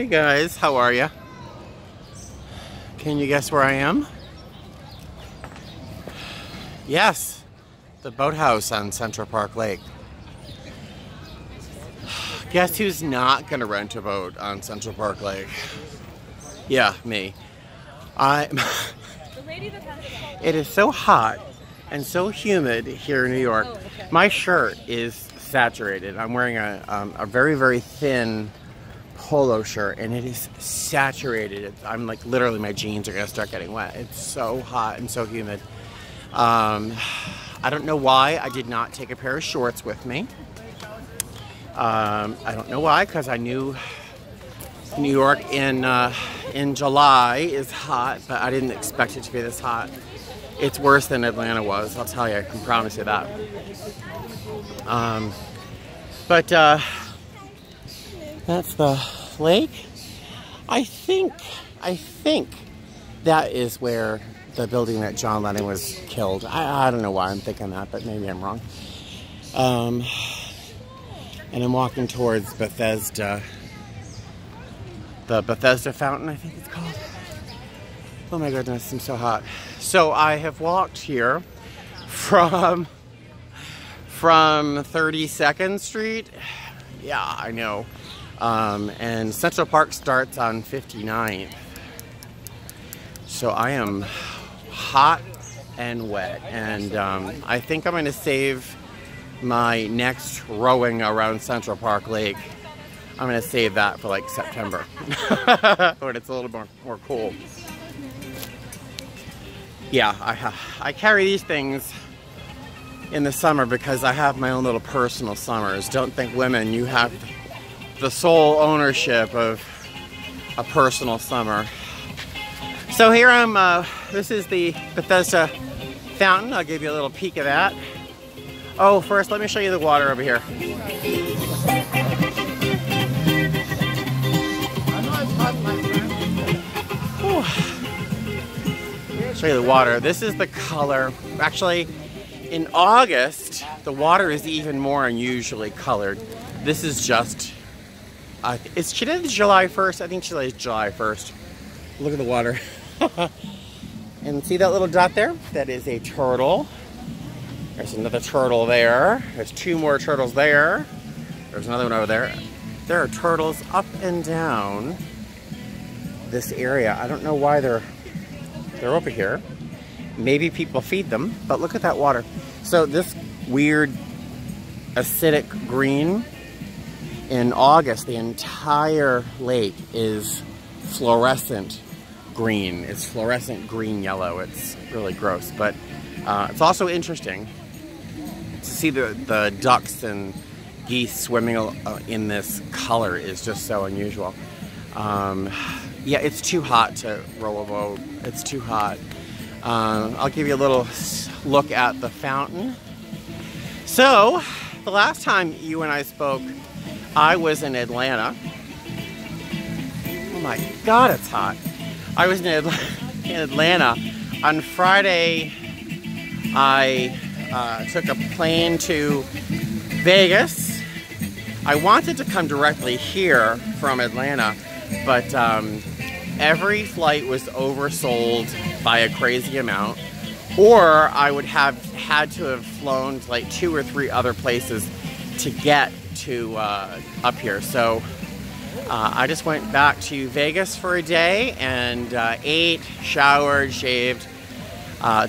Hey guys, how are ya? Can you guess where I am? Yes, the boathouse on Central Park Lake. Guess who's not gonna rent a boat on Central Park Lake? Yeah, me. It is so hot and so humid here in New York. My shirt is saturated. I'm wearing a very, very thin polo shirt and it is saturated. I'm like, literally my jeans are gonna start getting wet. It's so hot and so humid. I don't know why I did not take a pair of shorts with me. I don't know why, because I knew New York in July is hot, but I didn't expect it to be this hot. It's worse than Atlanta was, I'll tell you, I can promise you that. But that's the lake. I think that is where the building that John Lennon was killed. I don't know why I'm thinking that, but maybe I'm wrong. And I'm walking towards Bethesda. The Bethesda Fountain, I think it's called. Oh my goodness, I'm so hot. So I have walked here from 32nd Street. Yeah, I know. And Central Park starts on 59th. So I am hot and wet. And I think I'm going to save my next rowing around Central Park Lake. I'm going to save that for like September. When it's a little more cool. Yeah, I carry these things in the summer because I have my own little personal summers. Don't think, women, you have the sole ownership of a personal summer. So here I'm, this is the Bethesda Fountain. I'll give you a little peek of that. Oh, first let me show you the water over here. Show you the water. This is the color. Actually, in August, the water is even more unusually colored. This is just, is today July 1st? I think today is July 1st. Look at the water. And see that little dot there? That is a turtle. There's another turtle there. There's two more turtles there. There's another one over there. There are turtles up and down this area. I don't know why they're over here. Maybe people feed them, but look at that water. So this weird acidic green, in August, the entire lake is fluorescent green. It's fluorescent green yellow. It's really gross, but it's also interesting to see the ducks and geese swimming in this color is just so unusual. Yeah, it's too hot to row a boat. It's too hot. I'll give you a little look at the fountain. So, the last time you and I spoke, I was in Atlanta. Oh my God, it's hot. I was in Atlanta. On Friday, I took a plane to Vegas. I wanted to come directly here from Atlanta, but every flight was oversold by a crazy amount, or I would have had to have flown to like 2 or 3 other places to get to up here. So I just went back to Vegas for a day and ate, showered, shaved,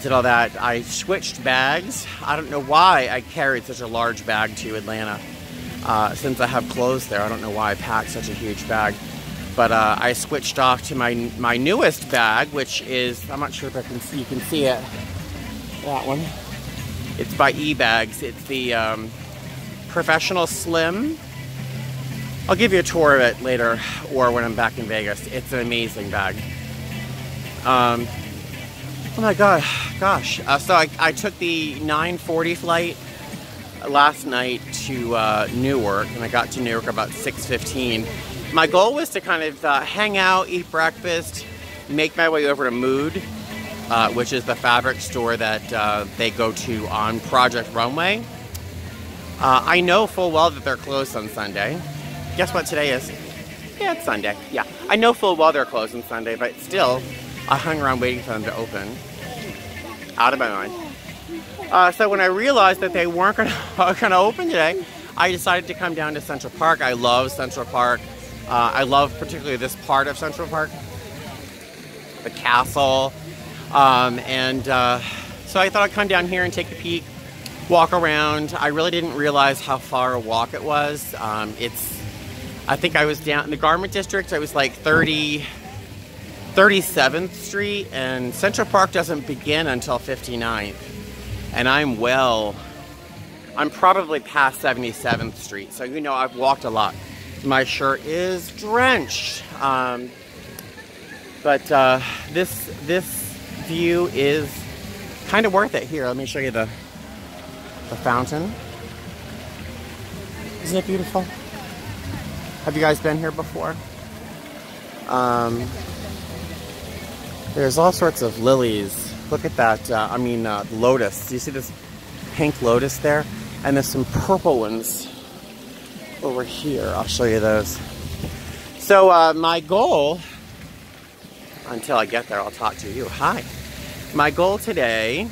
did all that. I switched bags. I don't know why I carried such a large bag to Atlanta. Since I have clothes there, I don't know why I packed such a huge bag. But I switched off to my newest bag, which is, I'm not sure if you can see it, that one. It's by eBags. It's the Professional Slim. I'll give you a tour of it later or when I'm back in Vegas. It's an amazing bag. Oh my God, gosh. So I took the 9:40 flight last night to Newark, and I got to Newark about 6:15. My goal was to kind of hang out, eat breakfast, make my way over to Mood, which is the fabric store that they go to on Project Runway. I know full well that they're closed on Sunday. Guess what today is? Yeah, it's Sunday. Yeah, I know full well they're closed on Sunday, but still, I hung around waiting for them to open. Out of my mind. So when I realized that they weren't gonna open today, I decided to come down to Central Park. I love Central Park. I love particularly this part of Central Park, the castle. So I thought I'd come down here and take a peek, walk around. I really didn't realize how far a walk it was. I think I was down in the Garment District. I was like 37th Street, and Central Park doesn't begin until 59th. And I'm probably past 77th Street. So, you know, I've walked a lot. My shirt is drenched. But this view is kind of worth it. Here, let me show you the fountain. Isn't it beautiful? Have you guys been here before? There's all sorts of lilies. Look at that, lotus. Do you see this pink lotus there? And there's some purple ones over here. I'll show you those. So my goal, until I get there, I'll talk to you. Hi. My goal today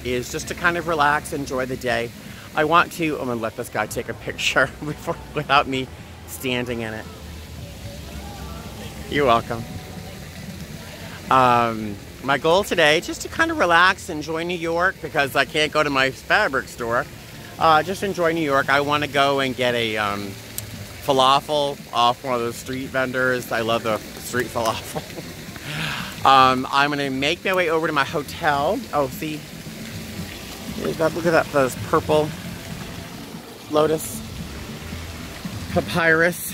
is just to kind of relax, enjoy the day. I'm gonna let this guy take a picture without me standing in it. You're welcome. My goal today, just to kind of relax, enjoy New York, because I can't go to my fabric store. Just enjoy New York. I want to go and get a falafel off one of those street vendors. I love the street falafel. I'm going to make my way over to my hotel. Oh, see? Look at that, those purple lotus papyrus.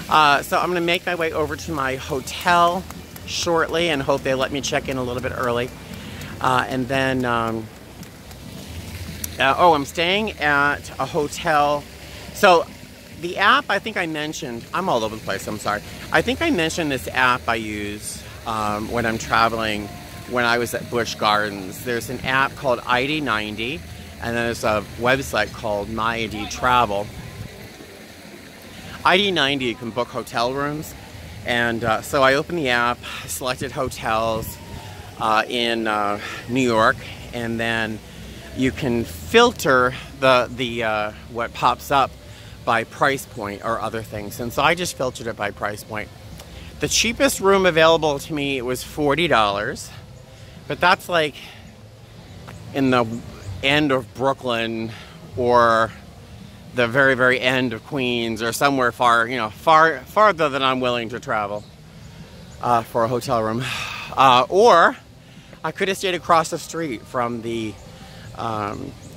So I'm going to make my way over to my hotel shortly and hope they let me check in a little bit early. And then, I'm staying at a hotel. So the app, I think I mentioned, I'm all over the place, I'm sorry. I think I mentioned this app I use when I'm traveling when I was at Busch Gardens. There's an app called ID90, and then there's a website called MyID Travel. ID90, you can book hotel rooms. And so I opened the app, selected hotels in New York, and then you can filter what pops up by price point or other things. And so I just filtered it by price point. The cheapest room available to me was $40, but that's like in the end of Brooklyn or the very, very end of Queens or somewhere farther than I'm willing to travel for a hotel room. Or I could have stayed across the street from the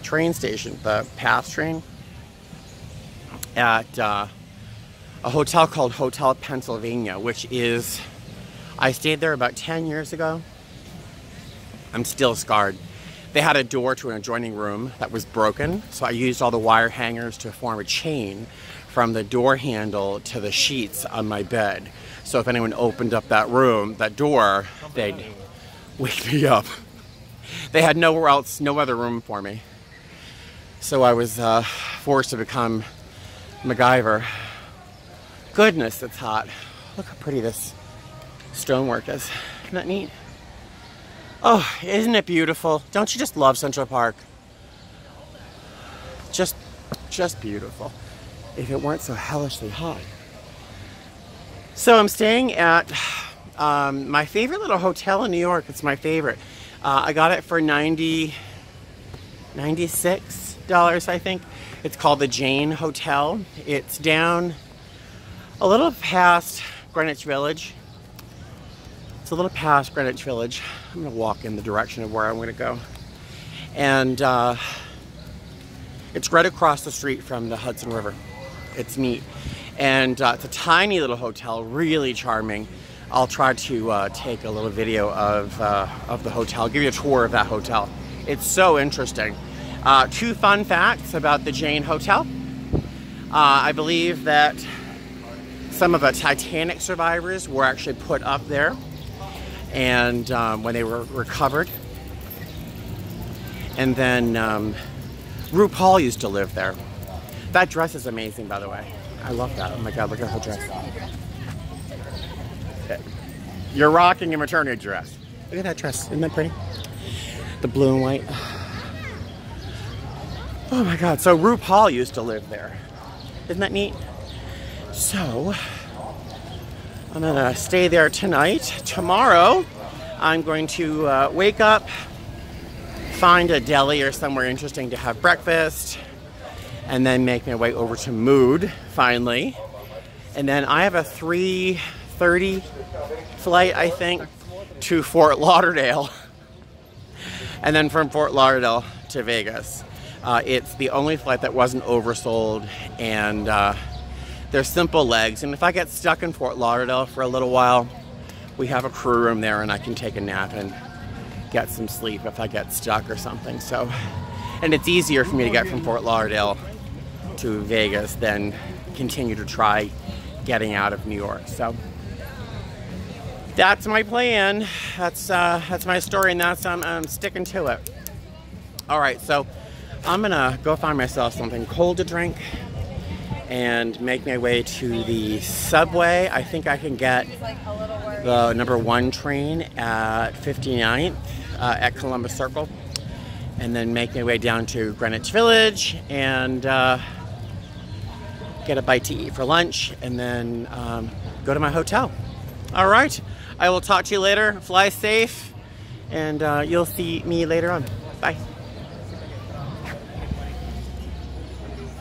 train station, the PATH train, at a hotel called Hotel Pennsylvania, which is, I stayed there about 10 years ago. I'm still scarred. They had a door to an adjoining room that was broken, so I used all the wire hangers to form a chain from the door handle to the sheets on my bed. So if anyone opened up that door, they'd wake me up. They had no other room for me. So I was forced to become MacGyver. Goodness, it's hot. Look how pretty this stonework is. Isn't that neat? Oh, isn't it beautiful? Don't you just love Central Park? Just beautiful. If it weren't so hellishly hot. So I'm staying at my favorite little hotel in New York. It's my favorite. I got it for $96, I think. It's called the Jane Hotel. It's down a little past Greenwich Village. It's a little past Greenwich Village. I'm going to walk in the direction of where I'm going to go. And it's right across the street from the Hudson River. It's neat. And it's a tiny little hotel, really charming. I'll try to take a little video of the hotel, give you a tour of that hotel. It's so interesting. 2 fun facts about the Jane Hotel. I believe that some of the Titanic survivors were actually put up there, and when they were recovered. And then RuPaul used to live there. That dress is amazing, by the way. I love that. Oh my God, look at her dress. You're rocking a maternity dress. Look at that dress. Isn't that pretty? The blue and white. Oh my God. So RuPaul used to live there. Isn't that neat? So I'm gonna stay there tonight. Tomorrow, I'm going to wake up, find a deli or somewhere interesting to have breakfast, and then make my way over to Mood, finally. And then I have a 3:30 flight, I think, to Fort Lauderdale. And then from Fort Lauderdale to Vegas. It's the only flight that wasn't oversold, and they're simple legs. And if I get stuck in Fort Lauderdale for a little while, we have a crew room there and I can take a nap and get some sleep if I get stuck or something. So, and it's easier for me to get from Fort Lauderdale to Vegas than continue to try getting out of New York. So that's my plan. That's my story, and that's I'm sticking to it. All right, so I'm gonna go find myself something cold to drink and make my way to the subway. I think I can get the #1 train at 59th at Columbus Circle, and then make my way down to Greenwich Village and get a bite to eat for lunch, and then go to my hotel. All right, I will talk to you later. Fly safe, and you'll see me later on. Bye.